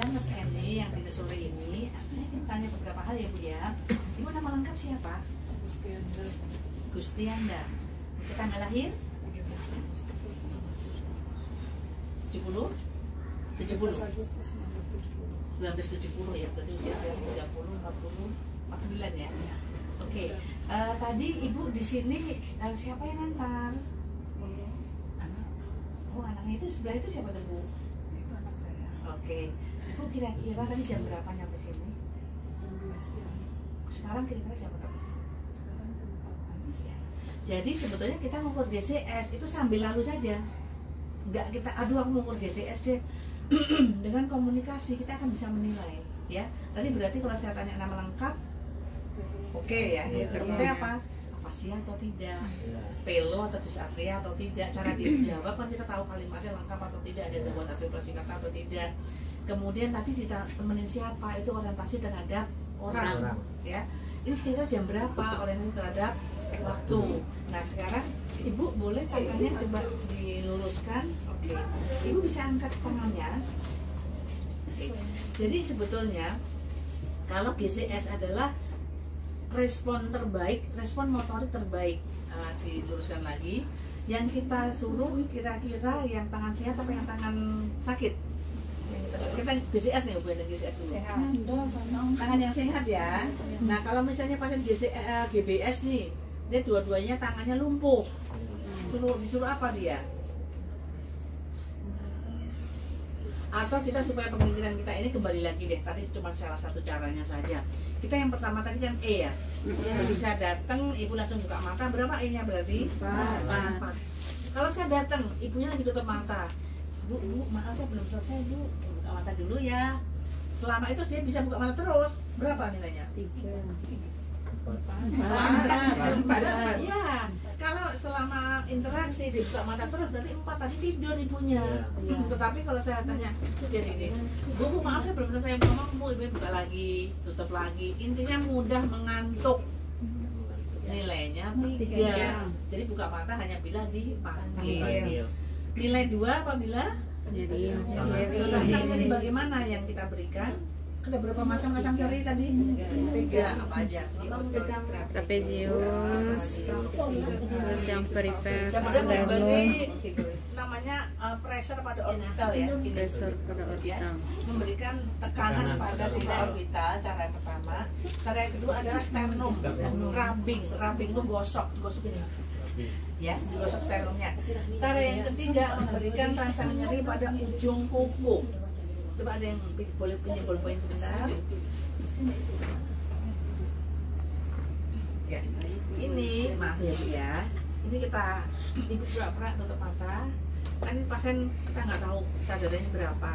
kan Mas Hendy yang di sore ini, saya ingin tanya beberapa hal ya Bu ya. Ibu nama lengkap siapa? Gustianda. Kita tanggal lahir? 70? 70? 1970 ya, berarti usia 30, 40, 49 ya? Oke. Tadi Ibu di sini siapa yang ngantar? Anak. Oh, anaknya itu sebelah itu siapa tuh Bu? Itu anak saya. Oke. Ibu kira-kira tadi jam berapa nyampe sini? Sekarang kira-kira jam berapa? Sekarang jam 4. Ya. Jadi sebetulnya kita mengukur GCS itu sambil lalu saja. Enggak kita aduh aku mengukur GCS deh. Dengan komunikasi kita akan bisa menilai ya. Tadi berarti kalau saya tanya nama lengkap oke ya. Berarti apa? Afasia atau tidak? Pelo atau dysarthria atau tidak? Cara dijawab kan kita tahu kalimatnya lengkap atau tidak, ada gangguan artikulasi kata atau tidak. Kemudian tadi kita temenin siapa, itu orientasi terhadap orang ya. Ini kira-kira jam berapa, orientasi terhadap waktu. Nah sekarang Ibu boleh tangannya coba diluruskan. Oke. Ibu bisa angkat tangannya. Oke. Jadi sebetulnya kalau GCS adalah respon terbaik, respon motorik terbaik. Diluruskan lagi. Yang kita suruh kira-kira yang tangan sehat apa yang tangan sakit? Kita GCS nih, bukan GCS dulu. Sehat. Tangan yang sehat ya. Nah kalau misalnya pasien GBS nih, dia dua-duanya tangannya lumpuh. Disuruh apa dia? Atau kita supaya pemikiran kita ini kembali lagi deh, tadi cuma salah satu caranya saja. Kita yang pertama tadi kan E ya. Jadi saya datang, ibu langsung buka mata. Berapa E-nya berarti? 4. Kalau saya datang, ibunya lagi tutup mata. Bu, maaf saya belum selesai Bu, buka mata dulu ya. Selama itu dia bisa buka mata terus. Berapa nilainya? 3. 4. Ya, kalau selama interaksi dibuka mata terus berarti 4, tadi tidur ibunya. Tetapi kalau saya tanya jadi ini, Bu maaf saya belum selesai ngomong Bu, ibu buka lagi, tutup lagi. Intinya mudah mengantuk. Nilainya 3. Jadi buka mata hanya bila dipanggil. Nilai 2 apabila jadi bagaimana yang kita berikan? Ada berapa macam seri tadi? 3 apa aja? Trapezius, terus yang perifer, Sebenarnya memberi namanya pressure pada orbital ya. pressure pada Ya, orbital. memberikan tekanan pada sudut orbital. Cara yang pertama. Cara yang kedua adalah sternum, rubbing itu gosok ini. Ya, digosok sternumnya. Cara yang ketiga memberikan rasa nyeri pada ujung kuku. Coba ada yang boleh punya ballpoint sebentar. Ya, ini maaf ya Bu ya. Ini kita ibu pura-pura tutup mata. Kan ini pasien kita nggak tahu kesadarannya berapa.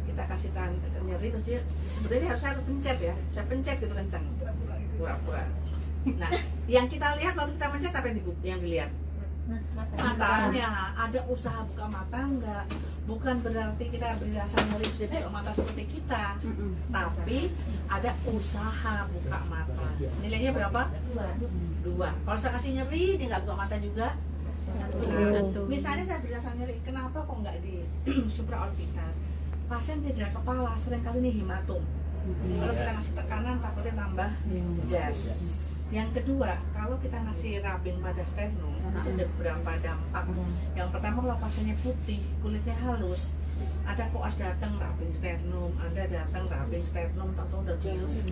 Kita kasih nyeri terus dia sebetulnya harus saya pencet ya. Saya pencet gitu kencang. Pura-pura. Nah, yang kita lihat waktu kita pencet apa yang dilihat? Matanya. Ada usaha buka mata enggak? Bukan berarti kita beri rasa nyeri bisa buka mata seperti kita, tapi ada usaha buka mata. Nilainya berapa? 2. Kalau saya kasih nyeri dia nggak buka mata juga. Misalnya saya beri rasa nyeri, kenapa kok nggak di supraorbital? Pasien cedera kepala seringkali ini hematom. Kalau kita ngasih tekanan takutnya tambah jas. Yang kedua, kalau kita ngasih rubbing pada sternum itu ada beberapa dampak. Yang pertama kalau pasiennya putih, kulitnya halus, ada koas datang rubbing sternum, Anda datang rubbing sternum, tahu udah virus.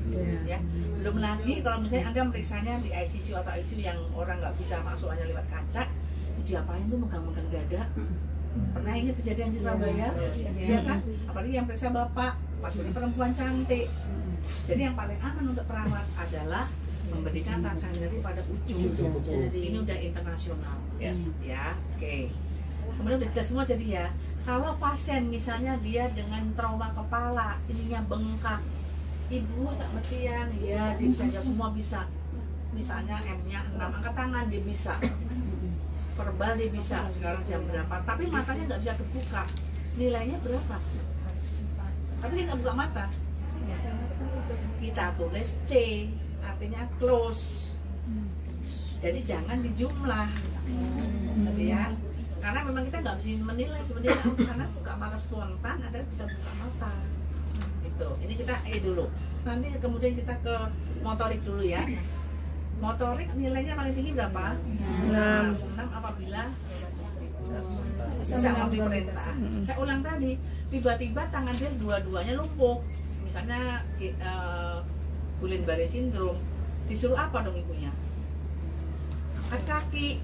Ya. Belum lagi kalau misalnya Anda meriksanya di ICU atau ICU yang orang nggak bisa masuk hanya lewat kaca, itu diapain tuh megang-megang dada. Pernah ingat kejadian di Surabaya? Ya kan? Apalagi yang periksa bapak, pasiennya perempuan cantik. Jadi yang paling aman untuk perawat adalah memberikan rasa nyeri pada ujung jari. Ini udah internasional ya, oke. Kemudian udah jelas semua jadi ya. Kalau pasien misalnya dia dengan trauma kepala, ininya bengkak, ibu selamat siang, ya dia bisa jawab semua bisa. Misalnya M-nya 6, angkat tangan dia bisa, verbal dia bisa. Sekarang jam berapa? Tapi matanya nggak bisa kebuka. Nilainya berapa? Tapi dia nggak buka mata. Kita tulis C, artinya close. Jadi jangan dijumlah, gitu ya. Karena memang kita nggak bisa menilai sebenarnya karena buka mata spontan ada bisa buka mata. Ini kita dulu. Nanti kemudian kita ke motorik dulu ya. Motorik nilainya paling tinggi berapa? 6 apabila bisa mengerti perintah. Saya ulang tadi, tiba-tiba tangan dia dua-duanya lumpuh. Misalnya Guillain-Barré syndrome, disuruh apa dong ibunya? Angkat kaki,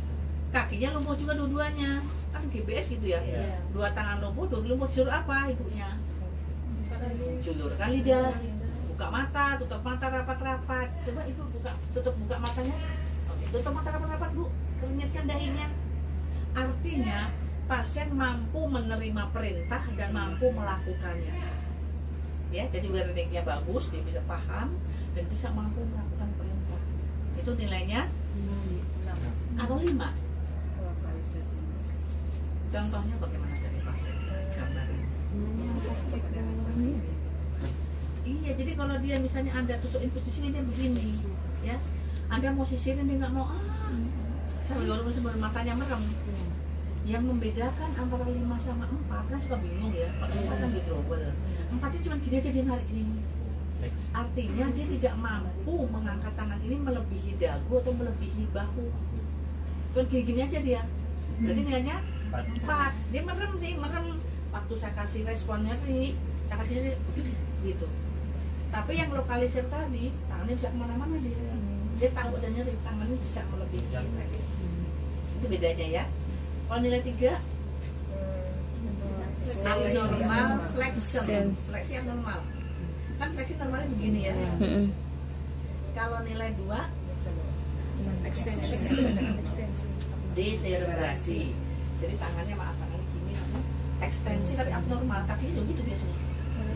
kakinya lumpuh juga dua-duanya. Kan GBS gitu ya. Dua tangan lumpuh, dua lumpuh, disuruh apa ibunya? Julurkan lidah, buka mata, tutup mata rapat-rapat. Coba ibu tutup buka matanya. Oke, tutup mata rapat-rapat Bu, kenyitkan dahinya. Artinya pasien mampu menerima perintah dan mampu melakukannya. Ya, jadi tekniknya bagus, dia bisa paham dan bisa mampu melakukan perintah. Itu nilainya kalau 5. Contohnya bagaimana dari pasien? Gambarnya. Iya, jadi kalau dia misalnya Anda tusuk infus di sini dia begini, ya. Anda mau sisirin dia nggak mau. Saya walaupun sebelum matanya merem. Yang membedakan antara 5 sama 4 kan suka bingung ya. Kalau 4 kan withdrawal. 4 itu cuma gini aja dia narik gini. Artinya dia tidak mampu mengangkat tangan ini melebihi dagu atau melebihi bahu. Cuma gini-gini aja dia. Berarti nilainya 4. Dia merem sih, merem. Waktu saya kasih responnya sih, saya kasih gitu. Tapi yang lokalisir tadi, tangannya bisa kemana-mana dia. Dia tahu ada nyeri, tangannya bisa melebihi. Itu bedanya ya. Kalau nilai 3 abnormal flexion. Fleksi abnormal. Kan fleksi normalnya begini ya. Kalau nilai 2 deserebrasi. Jadi tangannya tangannya gini, ekstensi tapi abnormal, kakinya juga gitu biasanya.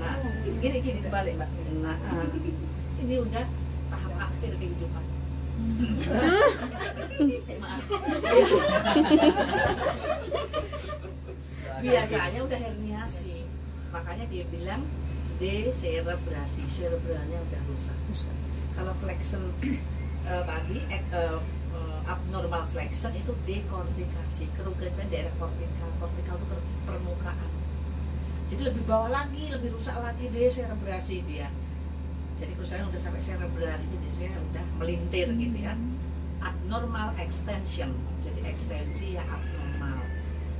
Nah, gini dibalik Mbak. Nah, ini udah tahap akhir kehidupan. Maaf. Biasanya udah herniasi, makanya dia bilang deserebrasi, cerebralnya udah rusak. Kalau flexion tadi abnormal flexion itu dekortikasi, kerugian daerah kortikal. Kortikal itu permukaan. Jadi lebih bawah lagi, lebih rusak lagi deserebrasi dia. Jadi kerusakan udah sampai cerebral itu biasanya udah melintir gitu ya. Abnormal extension, jadi ekstensi yang abnormal.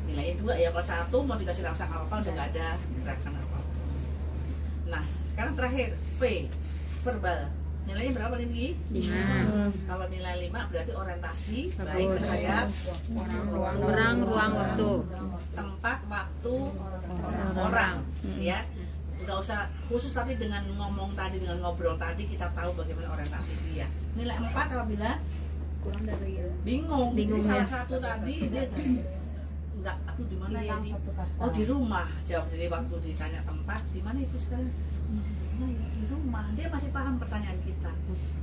Nilainya 2 ya, kalau 1 mau dikasih rasa apa udah nggak ada gerakan apa. Nah sekarang terakhir V, verbal. Nilainya berapa tinggi? 5. Kalau nilai 5 berarti orientasi baik terhadap Orang, ruang, waktu. tempat, waktu, orang. Ya. Nggak usah khusus, tapi dengan ngomong tadi, dengan ngobrol tadi kita tahu bagaimana orientasi dia. Nilai 4 apabila kurang dari bingung. Bingung, Jadi salah ya. satu tadi dia nggak, aduh di mana ya di? Oh di rumah. Jawab, jadi waktu ditanya tempat di mana itu sekarang? Nah, ya, di rumah. Dia masih paham pertanyaan kita.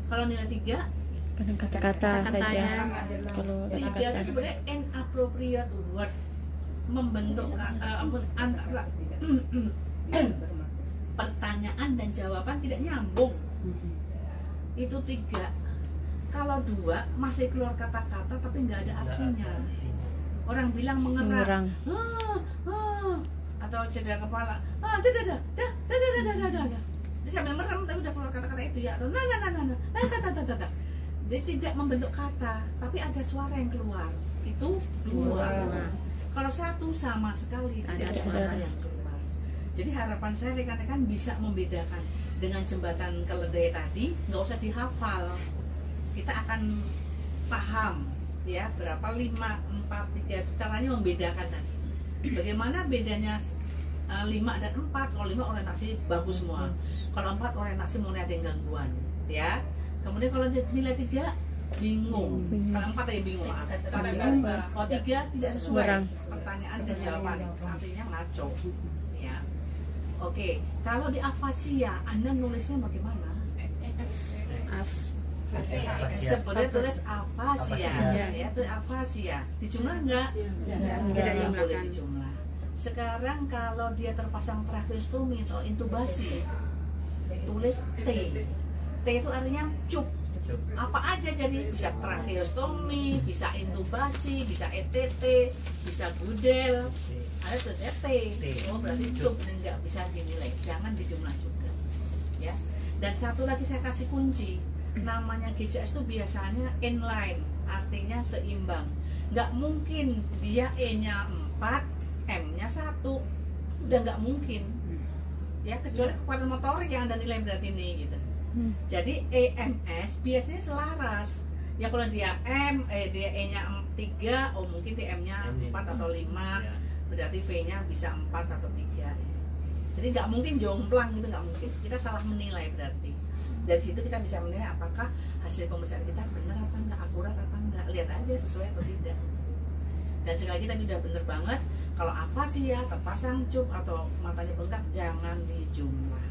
Kalau nilai 3 kadang kata-kata saja. Kata-katanya. Kalau itu kata-kata sebenarnya inappropriate word, membentuk antara pertanyaan dan jawaban tidak nyambung. Itu 3. Kalau 2 masih keluar kata-kata tapi nggak ada artinya. Orang bilang mengerang, atau cedera kepala, dah. Dia sambil merem tapi udah keluar kata-kata itu ya. Nah. Dia tidak membentuk kata, tapi ada suara yang keluar. Itu 2. Kalau 1 sama sekali tidak ada suara yang keluar. Jadi harapan saya rekan-rekan bisa membedakan dengan jembatan keledai tadi, nggak usah dihafal. Kita akan paham ya berapa 5, 4, 3 caranya membedakan tadi. Bagaimana bedanya 5 dan 4? Kalau 5 orientasi bagus semua. Kalau 4 orientasi mulai ada yang gangguan ya. Kemudian kalau nilai 3 bingung. Kalau 4 aja bingung. Kalau 3 tidak sesuai pertanyaan dan jawaban, artinya ngaco ya. Oke, kalau di afasia Anda nulisnya bagaimana? Sebenarnya tulis afasia ya, itu afasia. Dijumlah enggak? Tidak boleh dijumlah. Sekarang kalau dia terpasang tracheostomi atau intubasi, tulis T. T itu artinya cup. Apa aja jadi, bisa tracheostomi, bisa intubasi, bisa ETT, bisa gudel, ada tulisnya T. Oh berarti cup ini nggak bisa dinilai, jangan dijumlah juga ya. Dan satu lagi saya kasih kunci, namanya GCS itu biasanya inline, artinya seimbang. Nggak mungkin dia E-nya 4, M-nya 1, udah nggak mungkin ya, kecuali kekuatan motorik yang Anda nilai berat ini gitu. Jadi EMS biasanya selaras ya, kalau dia dia E-nya 3, oh mungkin di M-nya 4 atau 5, berarti V-nya bisa 4 atau 3. Jadi nggak mungkin jomplang gitu, nggak mungkin. Kita salah menilai berarti. Dari situ kita bisa menilai apakah hasil pemeriksaan kita benar apa enggak, akurat apa enggak. Lihat aja sesuai atau tidak. Dan sekali lagi tadi udah bener banget, kalau apa sih ya terpasang cup atau matanya bengkak, jangan dijumlah.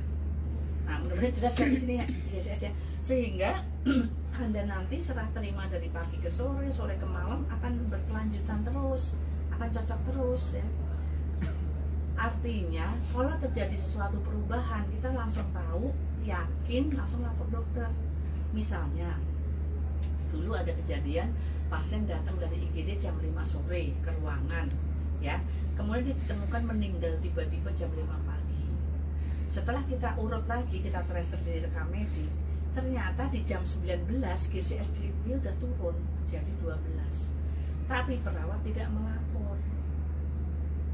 Nah mudah-mudahan jelas ya di sini ya, GCS ya. Sehingga Anda nanti serah terima dari pagi ke sore, sore ke malam akan berkelanjutan terus, akan cocok terus ya. Artinya kalau terjadi sesuatu perubahan, kita langsung tahu, yakin, langsung lapor dokter. Misalnya dulu ada kejadian pasien datang dari IGD jam 5 sore ke ruangan ya, kemudian ditemukan meninggal tiba-tiba jam 5 pagi. Setelah kita urut lagi, kita tracer di rekam medik, ternyata di jam 19 GCS dia udah turun jadi 12, tapi perawat tidak melapor.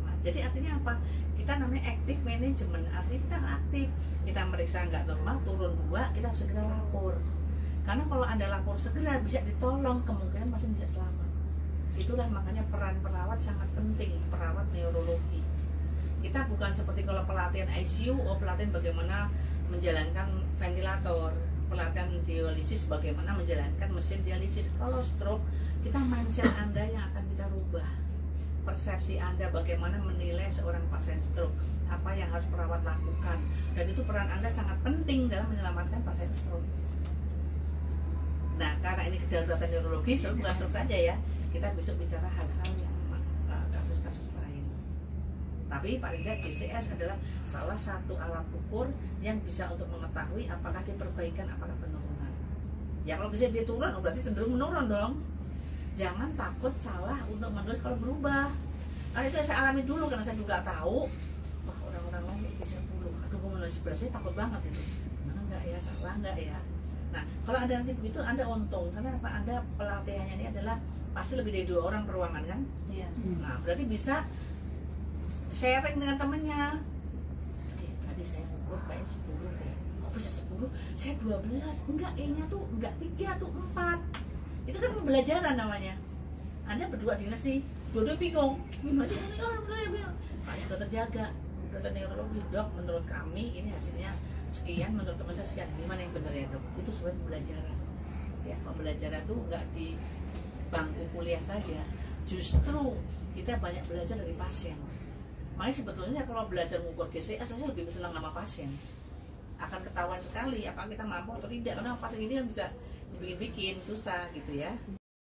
Nah, jadi artinya apa? Kita namanya active management, artinya kita aktif, kita meriksa nggak normal, turun 2, kita segera lapor. Karena kalau Anda lapor segera bisa ditolong, kemungkinan pasien bisa selamat. Itulah makanya peran perawat sangat penting, perawat neurologi. Kita bukan seperti kalau pelatihan ICU, pelatihan bagaimana menjalankan ventilator, pelatihan dialisis bagaimana menjalankan mesin dialisis. Kalau stroke, kita mindset Anda yang akan kita rubah. Persepsi Anda bagaimana menilai seorang pasien stroke, apa yang harus perawat lakukan. Dan itu peran Anda sangat penting dalam menyelamatkan pasien stroke. Nah, karena ini kedaruratan neurologis, bukan stroke saja ya, kita besok bicara hal-hal yang kasus-kasus lain. Tapi paling tidak GCS adalah salah satu alat ukur yang bisa untuk mengetahui apakah dia perbaikan, apakah penurunan. Ya kalau bisa dia turun, berarti cenderung menurun dong. Jangan takut salah untuk menulis kalau berubah. Karena itu saya alami dulu, karena saya juga tahu, wah orang-orang lain bisa 10. Aduh, gue menulis berasnya takut banget itu. Mana enggak ya, salah enggak ya. Nah, kalau Anda nanti begitu, Anda untung. Karena apa? Anda pelatihannya ini adalah pasti lebih dari 2 orang per ruangan kan? Iya. Nah, berarti bisa sharing dengan temannya. Tadi saya ukur kayak 10 deh. Kok bisa 10? Saya 12. Enggak, E-nya tuh enggak 3 tuh 4. Itu kan pembelajaran namanya. Anda berdua dinas nih, dua-dua bingung. Gimana sih ini? Oh, bingung. Makanya dokter jaga, dokter neurologi, dok, menurut kami ini hasilnya sekian, menurut teman saya sekian, gimana yang benar ya dok? Itu sebenarnya pembelajaran ya, pembelajaran tuh nggak di bangku kuliah saja, justru kita banyak belajar dari pasien. Makanya sebetulnya kalau belajar mengukur GCS, saya lebih senang sama pasien, akan ketahuan sekali apakah kita mampu atau tidak, karena pasien ini kan bisa dibikin-bikin susah gitu ya.